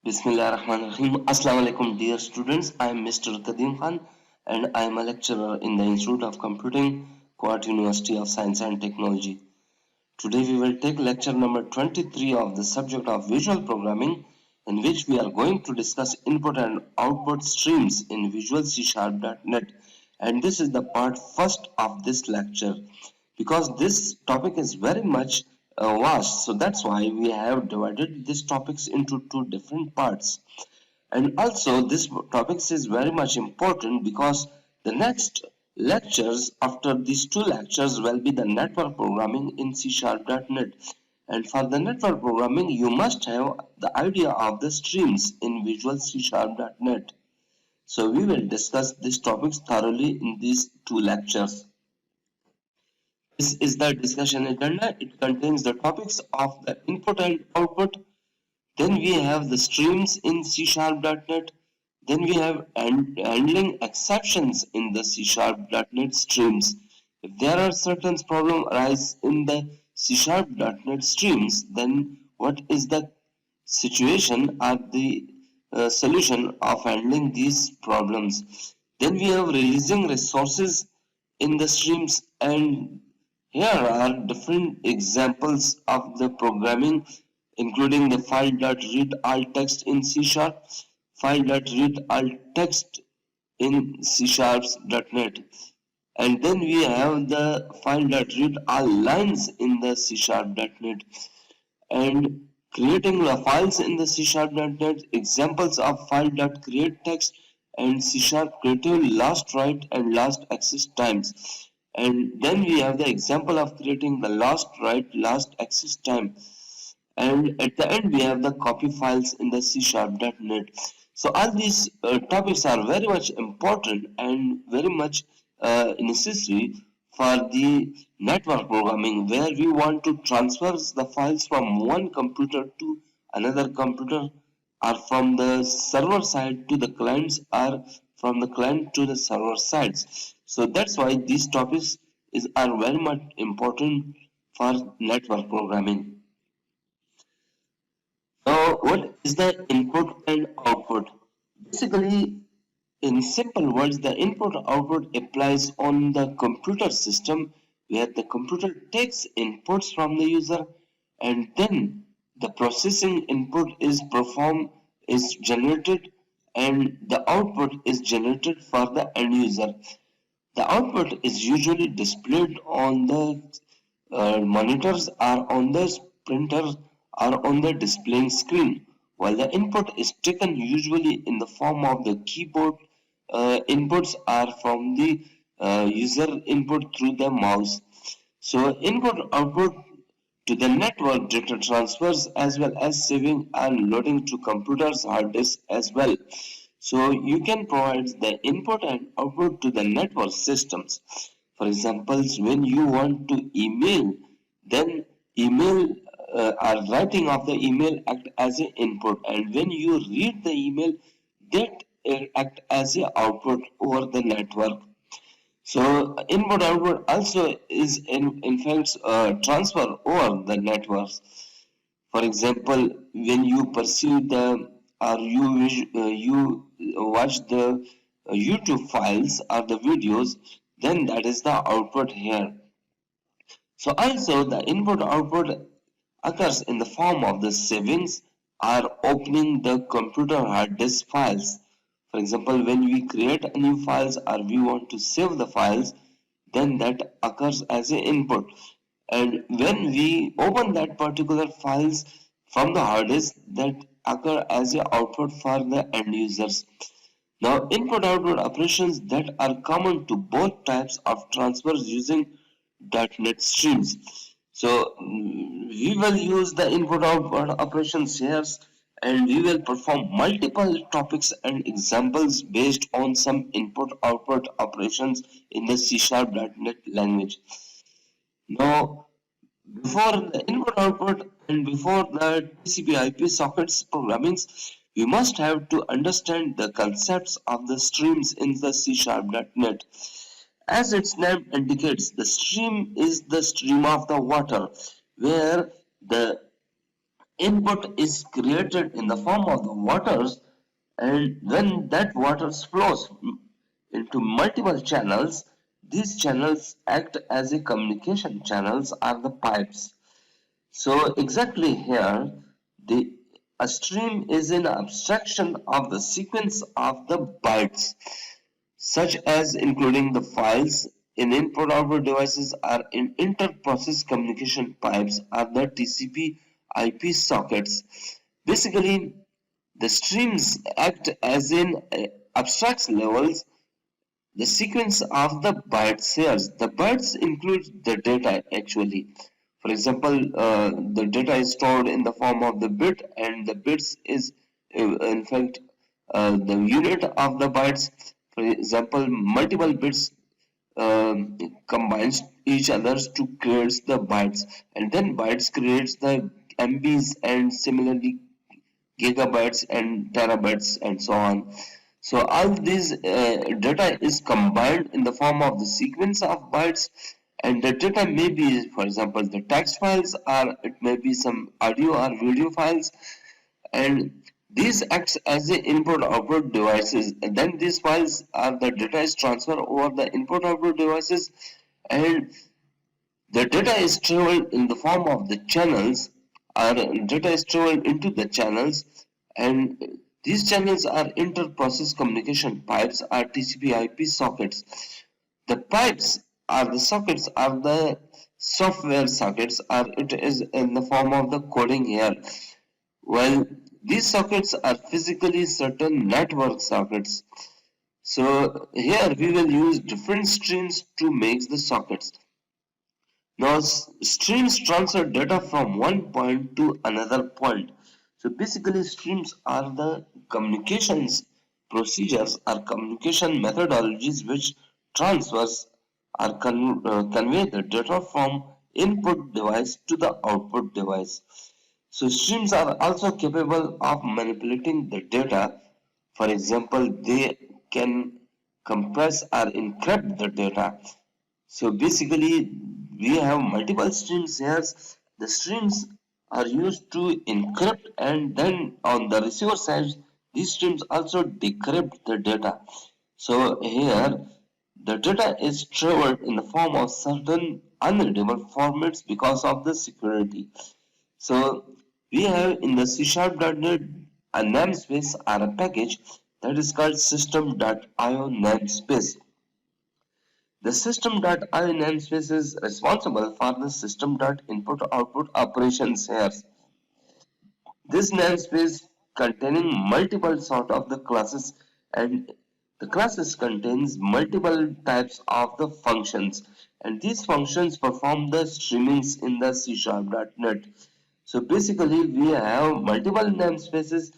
Bismillahirrahmanirrahim. Assalamu alaikum, dear students. I am Mr. Kadim Khan and I am a lecturer in the Institute of Computing, Quart University of Science and Technology. Today we will take lecture number 23 of the subject of visual programming, in which we are going to discuss input and output streams in Visual C Sharp.net, and this is the part first of this lecture because this topic is very much vast, so that's why we have divided these topics into two different parts. And also this topics is very much important because the next lectures after these two lectures will be the network programming in C#.net. And for the network programming you must have the idea of the streams in Visual C#.net. So we will discuss these topics thoroughly in these two lectures. This is the discussion agenda. It contains the topics of the input and output. Then we have the streams in C#.net. Then we have handling exceptions in the C#.net streams. If there are certain problems arise in the C#.net streams, then what is the situation or the solution of handling these problems? Then we have releasing resources in the streams, and here are different examples of the programming, including the file.read alt text in C sharp, file.read alt text in C sharps.net, and then we have the file.read all lines in the C sharp.net, and creating the files in the C sharp.net, examples of file.create text and C sharp creative last write and last access times. And then we have the example of creating the last write last access time, and at the end we have the copy files in the C sharp.net. So all these topics are very much important and very much necessary for the network programming, where we want to transfer the files from one computer to another computer, or from the server side to the clients, or from the client to the server sides. So that's why these topics are very much important for network programming. So what is the input and output? Basically, in simple words, the input output applies on the computer system, where the computer takes inputs from the user, and then the processing input is generated, and the output is generated for the end user. The output is usually displayed on the monitors or on the printer or on the displaying screen, while the input is taken usually in the form of the keyboard inputs are from the user input through the mouse. So input output to the network data transfers, as well as saving and loading to computers hard disk as well. So you can provide the input and output to the network systems. For example, when you want to email, then email or writing of the email act as an input, and when you read the email, that act as a output over the network. So input output also is in fact transfer over the networks. For example, when you pursue the or you watch the YouTube files or the videos, then that is the output here. So also the input output occurs in the form of the savings or opening the computer hard disk files. For example, when we create a new files or we want to save the files, then that occurs as an input. And when we open that particular files from the hard disk, that occur as an output for the end users. Now, input-output operations that are common to both types of transfers using .NET streams. So we will use the input-output operations here, and we will perform multiple topics and examples based on some input-output operations in the C#.NET language. Now, before the input-output and before the TCP/IP sockets programmings, we must have to understand the concepts of the streams in the C#.NET. As its name indicates, the stream is the stream of the water, where the input is created in the form of the waters, and when that water flows into multiple channels, these channels act as a communication channels are the pipes. So exactly here, the a stream is an abstraction of the sequence of the bytes, such as including the files in input-output devices are in inter-process communication pipes are the TCP IP sockets. Basically, the streams act as in abstract levels the sequence of the bytes here. The bytes include the data actually. For example, the data is stored in the form of the bit, and the bits is in fact the unit of the bytes. For example, multiple bits combines each others to create the bytes, and then bytes creates the MBs, and similarly gigabytes and terabytes and so on. So all these data is combined in the form of the sequence of bytes, and the data may be, for example, the text files, or it may be some audio or video files, and these acts as the input output devices, and then these files are the data is transferred over the input output devices, and the data is traveled in the form of the channels, or data is traveled into the channels, and these channels are inter-process communication pipes or TCP IP sockets. The pipes or the sockets are the software sockets, or it is in the form of the coding here. While these sockets are physically certain network sockets. So here we will use different streams to make the sockets. Now, streams transfer data from one point to another point. So basically, streams are the communications procedures or communication methodologies which transfers or convey the data from input device to the output device. So streams are also capable of manipulating the data. For example, they can compress or encrypt the data. So basically, we have multiple streams here. The streams are used to encrypt, and then on the receiver side, these streams also decrypt the data. So here, the data is traveled in the form of certain unreadable formats because of the security. So we have in the C#.NET a namespace or a package that is called system.io namespace. The system.io namespace is responsible for the system.input-output operations here. This namespace containing multiple sort of the classes, and the classes contains multiple types of the functions, and these functions perform the streamings in the C#.NET. So basically we have multiple namespaces,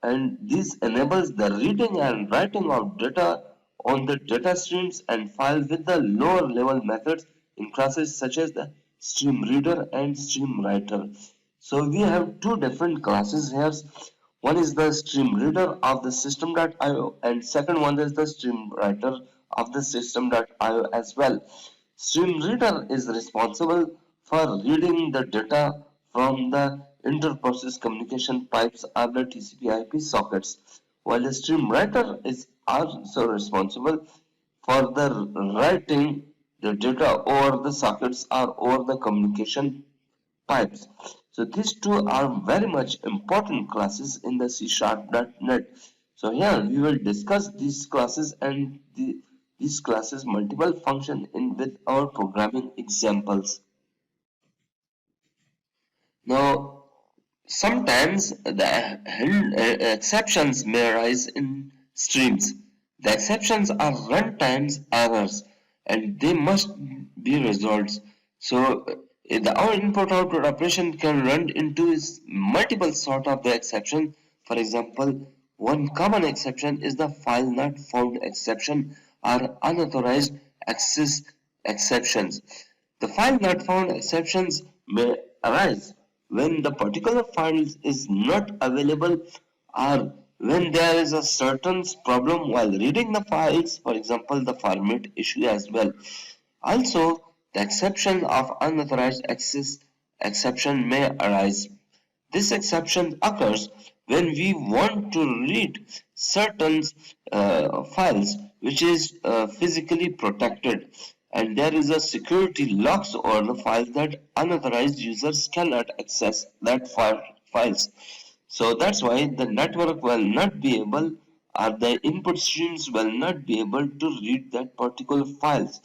and this enables the reading and writing of data on the data streams and files with the lower level methods in classes such as the stream reader and stream writer. So we have two different classes here. One is the stream reader of the system.io, and second one is the stream writer of the system.io as well. Stream reader is responsible for reading the data from the inter-process communication pipes or the TCP/IP sockets, while the stream writer is also responsible for the writing the data over the sockets or over the communication pipes. So these two are very much important classes in the C#.NET. So here we will discuss these classes and these classes multiple function in with our programming examples. Now, sometimes the exceptions may arise in streams. The exceptions are runtimes errors, and they must be resolved. So our input-output operation can run into multiple sort of the exception. For example, one common exception is the file not found exception or unauthorized access exceptions. The file not found exceptions may arise when the particular file is not available, or when there is a certain problem while reading the files, for example, the format issue as well. Also, the exception of unauthorized access exception may arise This exception occurs when we want to read certain files which is physically protected, and there is a security locks on the file that unauthorized users cannot access that files. So that's why the network will not be able, or the input streams will not be able to read that particular files.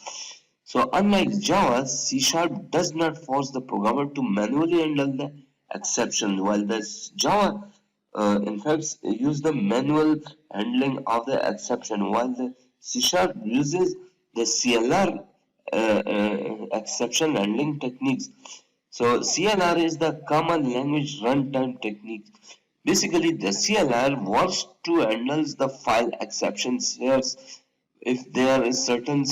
So unlike Java, C Sharp does not force the programmer to manually handle the exception, while the Java in fact use the manual handling of the exception, while the C Sharp uses the CLR exception handling techniques. So CLR is the common language runtime technique. Basically, the CLR works to handle the file exceptions here if there is certain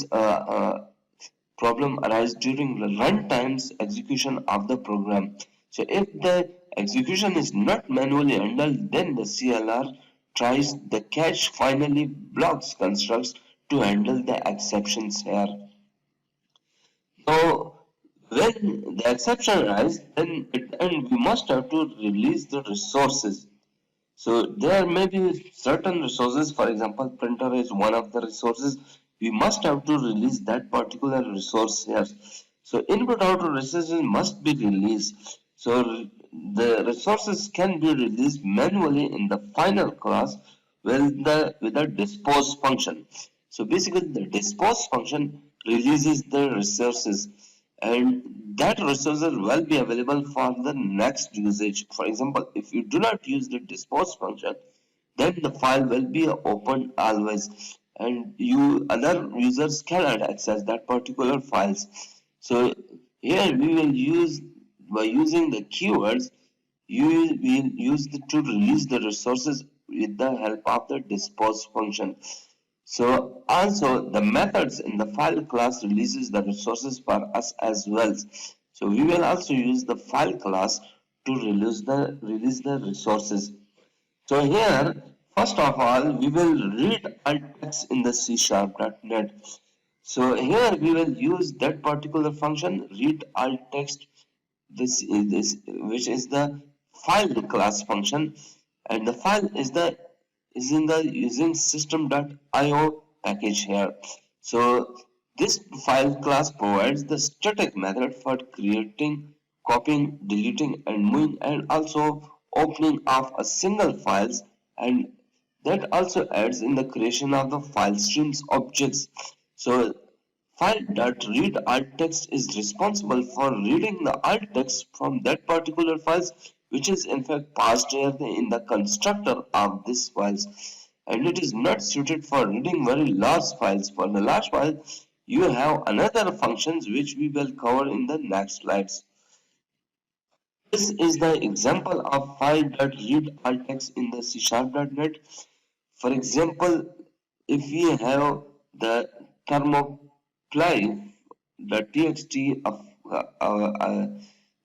problem arise during the runtime's execution of the program. So if the execution is not manually handled, then the CLR tries the cache finally blocks constructs to handle the exceptions here. So when the exception arises, then at the end we must have to release the resources. So there may be certain resources, for example, printer is one of the resources. We must have to release that particular resource here. So input output resources must be released. So the resources can be released manually in the final class with the dispose function. So basically the dispose function releases the resources, and that resources will be available for the next usage. For example, if you do not use the dispose function, then the file will be open always, and you other users cannot access that particular files. So here we will use, by using the keywords, you will use to release the resources with the help of the dispose function. So also the methods in the file class releases the resources for us as well. So we will also use the file class to release the resources. So here, first of all, we will read alt text in the C sharp.net. So here we will use that particular function, read alt text, this which is the file class function, and the file is in the using system.io package here. So this file class provides the static method for creating, copying, deleting, and moving, and also opening of a single files, and that also adds in the creation of the file streams objects. So file.read alt text is responsible for reading the alt text from that particular files, which is in fact passed here in the constructor of this files, and it is not suited for reading very large files. For the large file, you have another functions which we will cover in the next slides. This is the example of file.read alt text in the C sharp.net. For example, if we have the thermoply, the txt of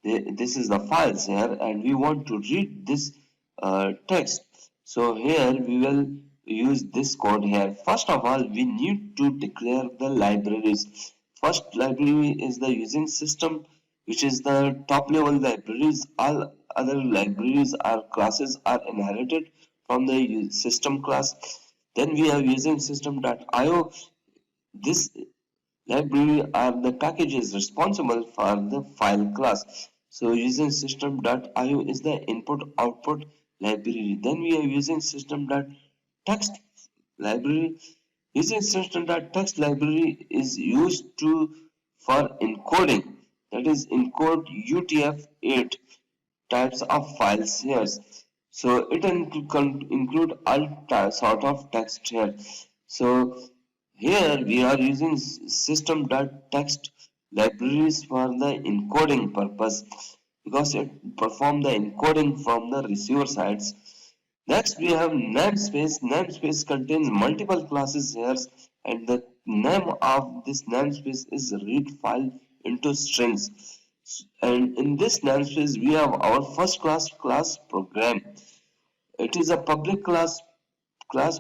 this is the files here, and we want to read this text. So here we will use this code here. First of all, we need to declare the libraries. First library is the using system, which is the top level libraries. All other libraries or classes are inherited from the system class. Then we are using system.io. This library or the package is responsible for the file class. So using system.io is the input output library. Then we are using system.text library. Using system.text library is used to for encoding, that is encode UTF-8 types of files here. So it include all sort of text here. So here we are using system.text libraries for the encoding purpose, because it perform the encoding from the receiver sides. Next we have namespace. Namespace contains multiple classes here, and the name of this namespace is read file into strings. And in this namespace we have our first class program. It is a public class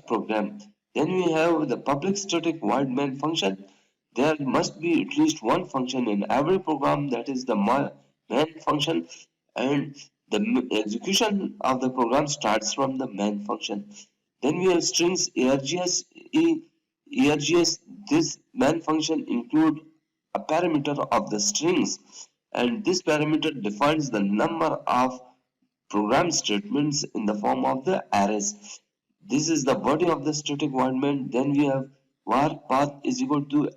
program. Then we have the public static void main function. There must be at least one function in every program, that is the main function, and The execution of the program starts from the main function. Then we have strings args. Args, this main function include a parameter of the strings, and this parameter defines the number of program statements in the form of the arrays. This is the body of the static void main. Then we have var path is equal to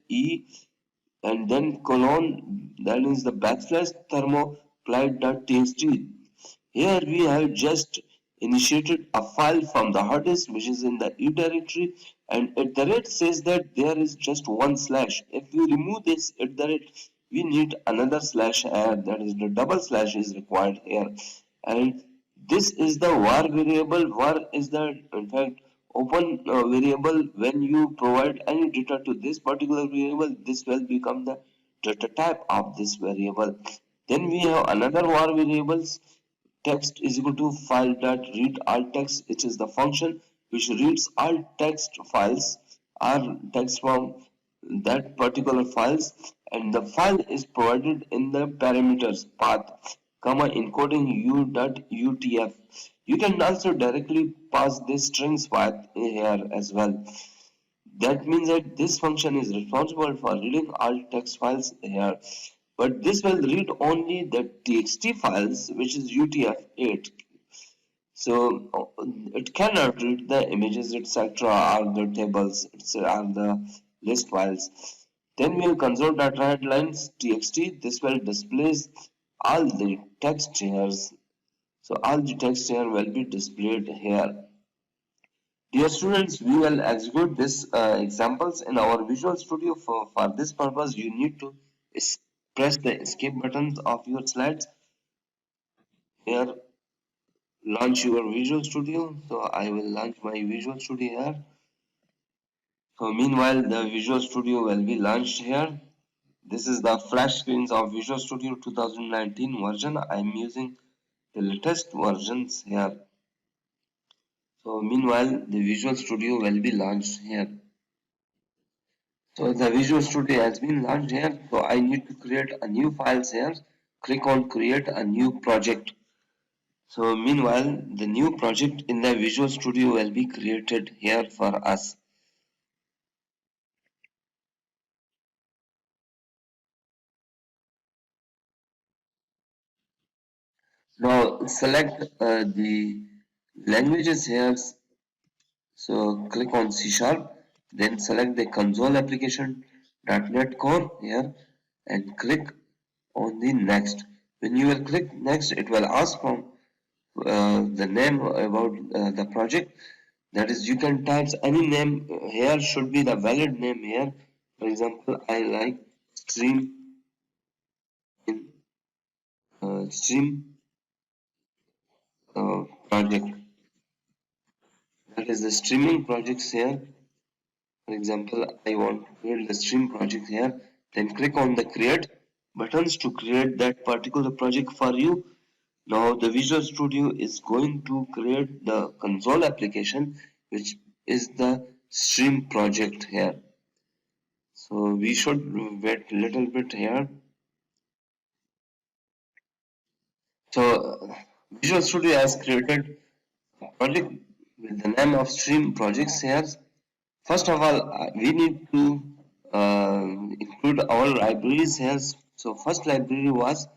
@e and then colon, that is the backslash thermoplastic.txt. Here we have just initiated a file from the hard disk which is in the E directory, and at the rate says that there is just one slash. If we remove this at the rate, we need another slash here, that is the double slash is required here. And this is the var variable. Var is the in fact open variable. When you provide any data to this particular variable, this will become the data type of this variable. Then we have another var variables. Text is equal to file dot read all text, which is the function which reads all text files or text from that particular files, and the file is provided in the parameters path comma encoding u.utf. You can also directly pass this strings path here as well. That means that this function is responsible for reading all text files here, but this will read only the txt files which is utf-8. So it cannot read the images etc or the tables or the list files. Then we have console.writelines txt. This will display all the text here. So all the text here will be displayed here. Dear students, we will execute these examples in our Visual Studio. For this purpose, you need to press the escape buttons of your slides. Here, launch your Visual Studio. So I will launch my Visual Studio here. So meanwhile, the Visual Studio will be launched here. This is the flash screens of Visual Studio 2019 version. I am using the latest versions here. So meanwhile, the Visual Studio will be launched here. So the Visual Studio has been launched here. So I need to create a new file here. Click on create a new project. So meanwhile, the new project in the Visual Studio will be created here for us. Now select the languages here. So click on C Sharp, then select the console application .NET Core here and click on the next. When you will click next, it will ask from the name about the project. That is, you can type any name here, should be the valid name here. For example, I like stream in stream project. That is the streaming projects here. For example, I want to create the stream project here. Then click on the create buttons to create that particular project for you. Now the Visual Studio is going to create the console application, which is the stream project here. So we should wait a little bit here. So Visual Studio has created a project with the name of stream projects here. First of all, we need to include our libraries here. So first library was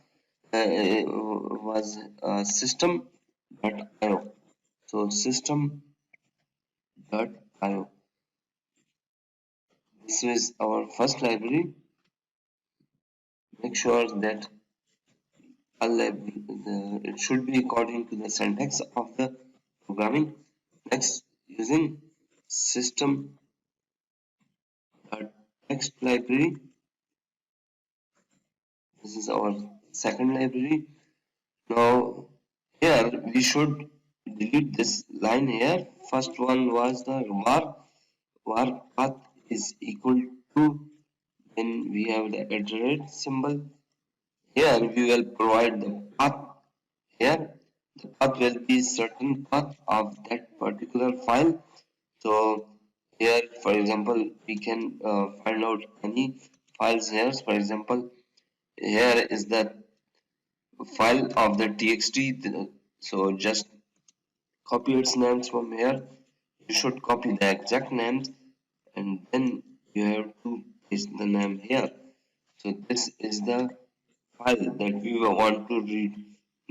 system.io. So system.io. This is our first library. Make sure that it should be according to the syntax of the programming. Next, using system.text library. This is our second library. Now here we should delete this line here. First one was the var path is equal to, then we have the iterate symbol. Here we will provide the path here. The path will be certain path of that particular file. So here, for example, we can find out any files here. For example, here is the file of the txt. So just copy its names from here. You should copy the exact names and then you have to paste the name here. So this is the file that we will want to read.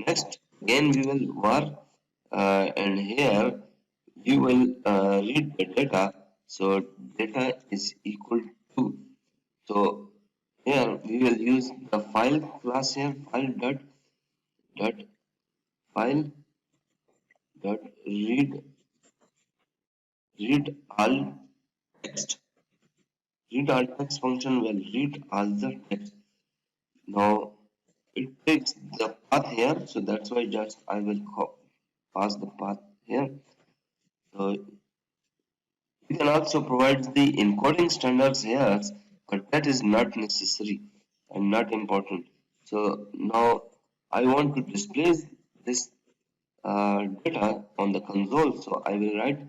Next, again we will var and here we will read the data. So data is equal to. So here we will use the file class here, file dot file dot read all text. Read all text function will read all the text. Now it takes the path here, so that's why just I will pass the path here. So you can also provide the encoding standards here, but that is not necessary and not important. So now I want to display this data on the console. So I will write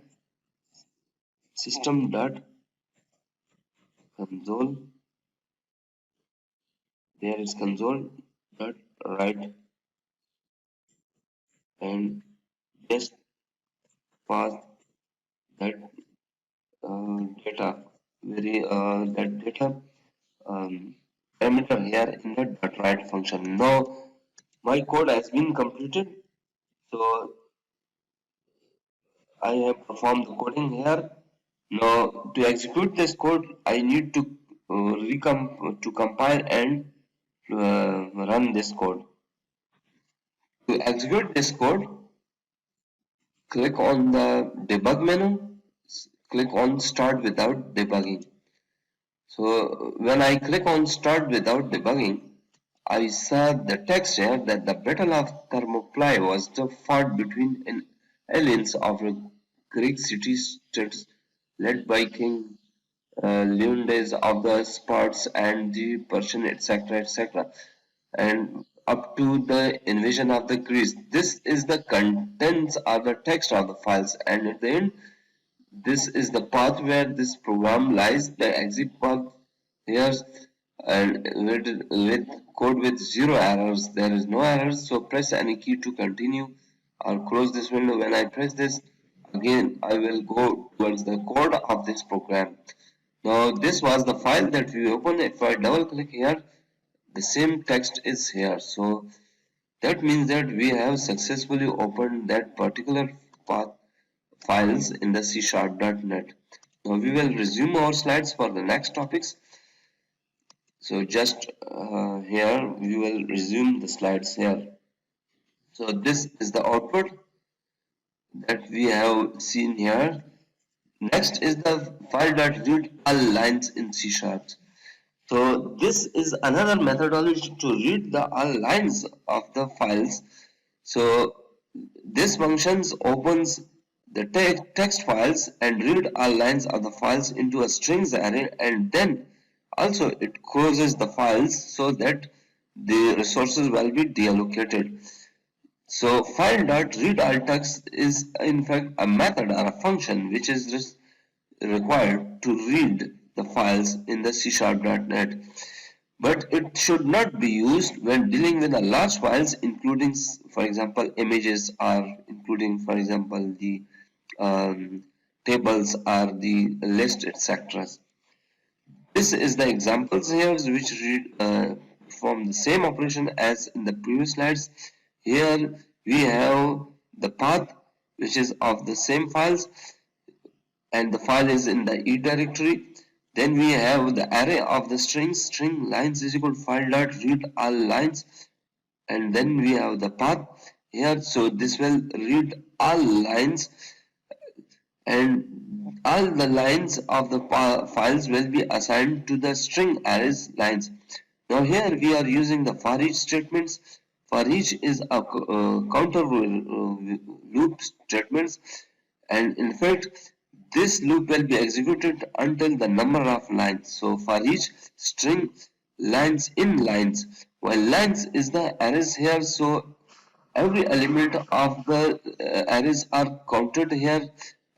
system dot console. There is console dot write and just pass that data that data parameter here in the dot write function. Now my code has been completed, so I have performed the coding here. Now to execute this code, I need to to compile and run this code. To execute this code, click on the debug menu, click on start without debugging. So when I click on start without debugging, I saw the text here that the Battle of Thermopylae was the fought between aliens of a Greek city-states led by King Leonidas of the Sparts and the Persian, etc., etc., and up to the invasion of the Greece. This is the contents of the text of the files, and at the end, this is the path where this program lies. The exit path here and with code with zero errors. There is no errors, so press any key to continue or close this window. When I press this again, I will go towards the code of this program. Now this was the file that we opened. If I double click here, the same text is here. So that means that we have successfully opened that particular path files in the C#.NET. Now we will resume our slides for the next topics. So just here we will resume the slides here. So this is the output that we have seen here. Next is the file.read all lines in C#. So this is another methodology to read the all lines of the files. So this functions opens the text files and read all lines of the files into a strings array, and then also it closes the files so that the resources will be deallocated. So file.readAllText is in fact a method or a function which is required to read the files in the C#.NET, but it should not be used when dealing with the large files, including, for example, images, or including, for example, the tables or the list, etc. This is the examples here which perform the same operation as in the previous slides. Here we have the path which is of the same files, and the file is in the E directory. Then we have the array of the strings. String lines is equal to file dot read all lines, and then we have the path here. So this will read all lines, and all the lines of the files will be assigned to the string arrays lines. Now here we are using the for each statements. For each is a counter loop statements, and in fact this loop will be executed until the number of lines. So for each string lines in lines, while lines is the arrays here, so every element of the arrays are counted here,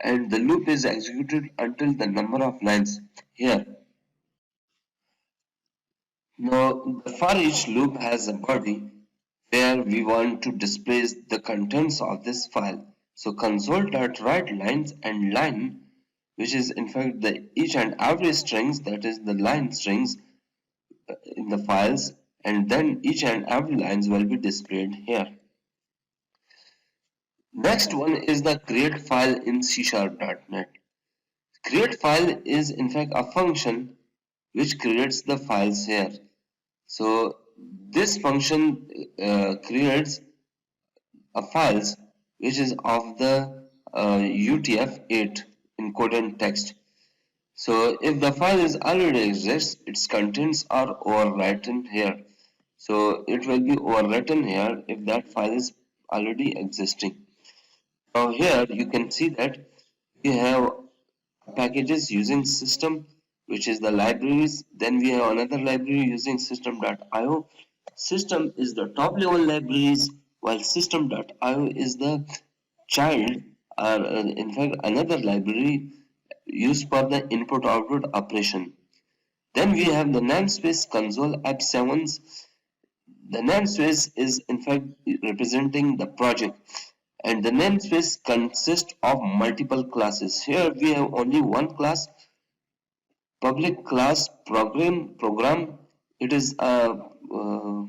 and the loop is executed until the number of lines here. Now the for each loop has a body. where we want to display the contents of this file. So console.write lines and line, which is in fact the each and every strings, that is the line strings in the files, and then each and every lines will be displayed here. Next one is the create file in C#.NET. Create file is in fact a function which creates the files here. So this function creates a files which is of the UTF-8 encoded text. So if the file is already exists, its contents are overwritten here. So it will be overwritten here if that file is already existing. Now here you can see that we have packages using system, which is the libraries. Then we have another library using system.io. System is the top level libraries, while system.io is the child, or in fact another library used for the input output operation. Then we have the namespace console app7s. The namespace is in fact representing the project, and the namespace consists of multiple classes. Here we have only one class, public class program. It is a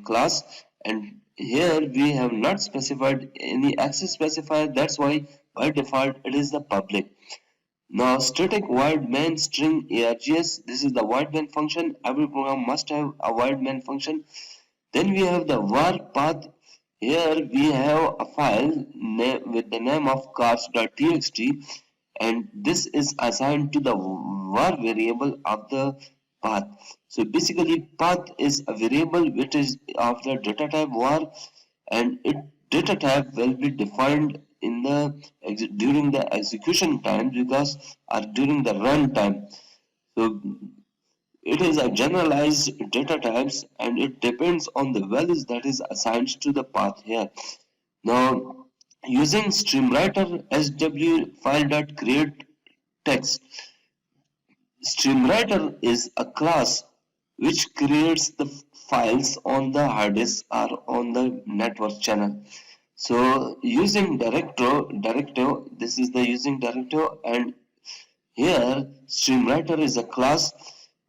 class, and here we have not specified any access specifier. That's why by default it is the public. Now static void main string args. This is the void main function. Every program must have a void main function. Then we have the var path. Here we have a file with the name of cars.txt, and this is assigned to the var variable of the path. So basically path is a variable which is of the data type var, and it data type will be defined in the during the execution time, because or during the run time. So it is a generalized data types, and it depends on the values that is assigned to the path here. Now, using streamwriter sw file.create text. Streamwriter is a class which creates the files on the hard disk or on the network channel. So using directive, this is the using directive, and here streamwriter is a class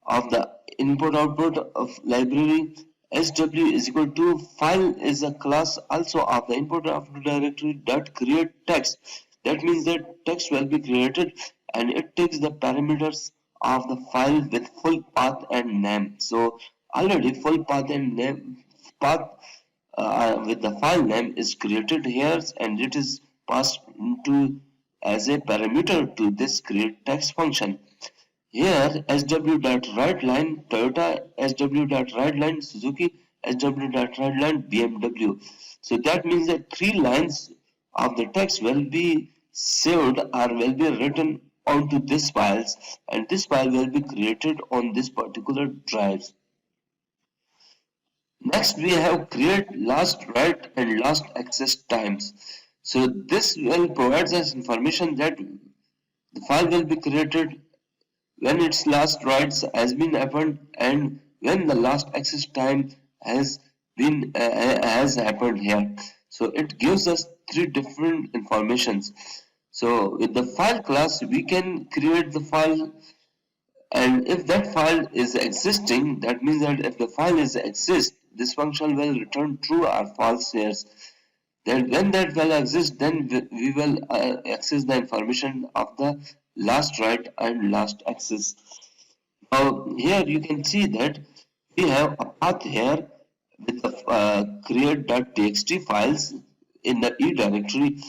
of the input output of library. SW is equal to file is a class also of the input output directory dot create text. That means that text will be created, and it takes the parameters of the file with full path and name. So already full path and name path with the file name is created here, and it is passed into as a parameter to this create text function. Here sw.writeLine Toyota, sw.writeLine Suzuki, sw.writeLine BMW. So that means that three lines of the text will be saved or will be written onto these files, and this file will be created on this particular drives. Next we have create last write and last access times. So this will provide us information that the file will be created when its last writes has been happened, and when the last access time has been has happened here. So it gives us three different informations. So with the file class we can create the file, and if that file is existing, that means that if the file is exist, this function will return true or false here. Then when that file exists, then we will access the information of the last write and last access. Now here you can see that we have a path here with the create.txt files in the E directory,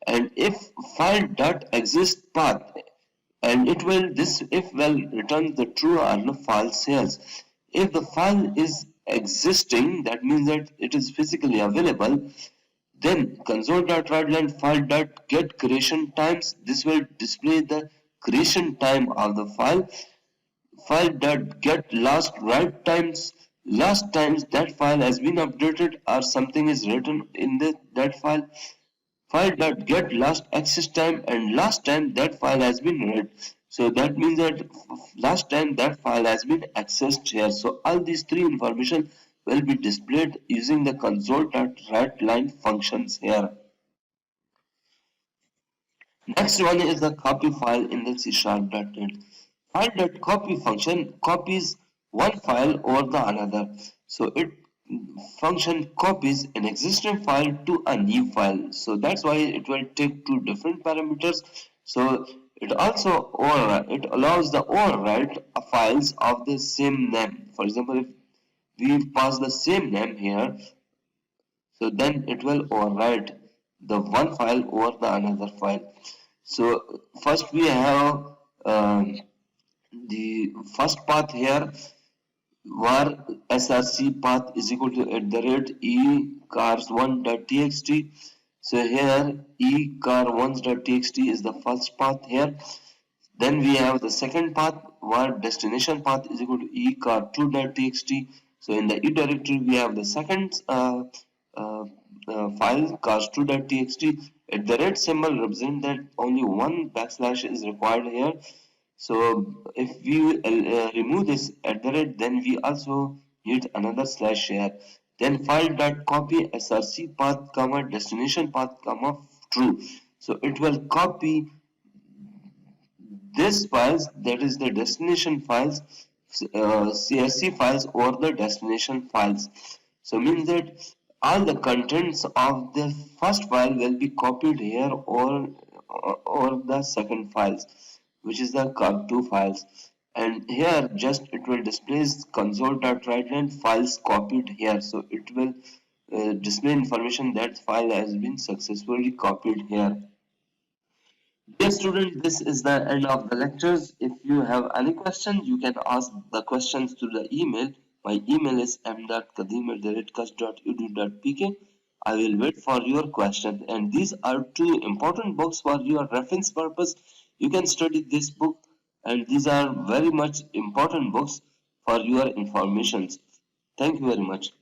and if file.exist path, and it will this if will return the true or the false here. If the file is existing, that means that it is physically available, then console.writeLine file.get creation times. This will display the creation time of the file. File.get last write times. Last times that file has been updated or something is written in that file. File.get last access time, and last time that file has been read. So that means that last time that file has been accessed here. So all these three information will be displayed using the console.writeLine functions here. Next one is the copy file in the C#.NET. File.copy function copies one file over the another. So it function copies an existing file to a new file. So that's why it will take two different parameters. So it allows the overwrite files of the same name. For example, if we pass the same name here, so then it will overwrite the one file over the another file. So first we have the first path here, var src path is equal to @ecars1.txt. So here ecar1.txt is the first path here. Then we have the second path where destination path is equal to ecar2.txt. So in the E directory we have the second uh, file cars2.txt. At the red symbol represent that only one backslash is required here. So if we remove this at the red, then we also need another slash here. Then file.copy src path comma destination path comma true. So it will copy this files, that is the destination files, CSC files or the destination files. So means that all the contents of the first file will be copied here or the second files, which is the car2 files. And here just it will display console.writeLine files copied here. So it will display information that file has been successfully copied here. Dear students, this is the end of the lectures. If you have any questions, you can ask the questions to the email. My email is m.kadim@kust.edu.pk. I will wait for your questions. And these are two important books for your reference purpose. You can study this book, and these are very much important books for your information. Thank you very much.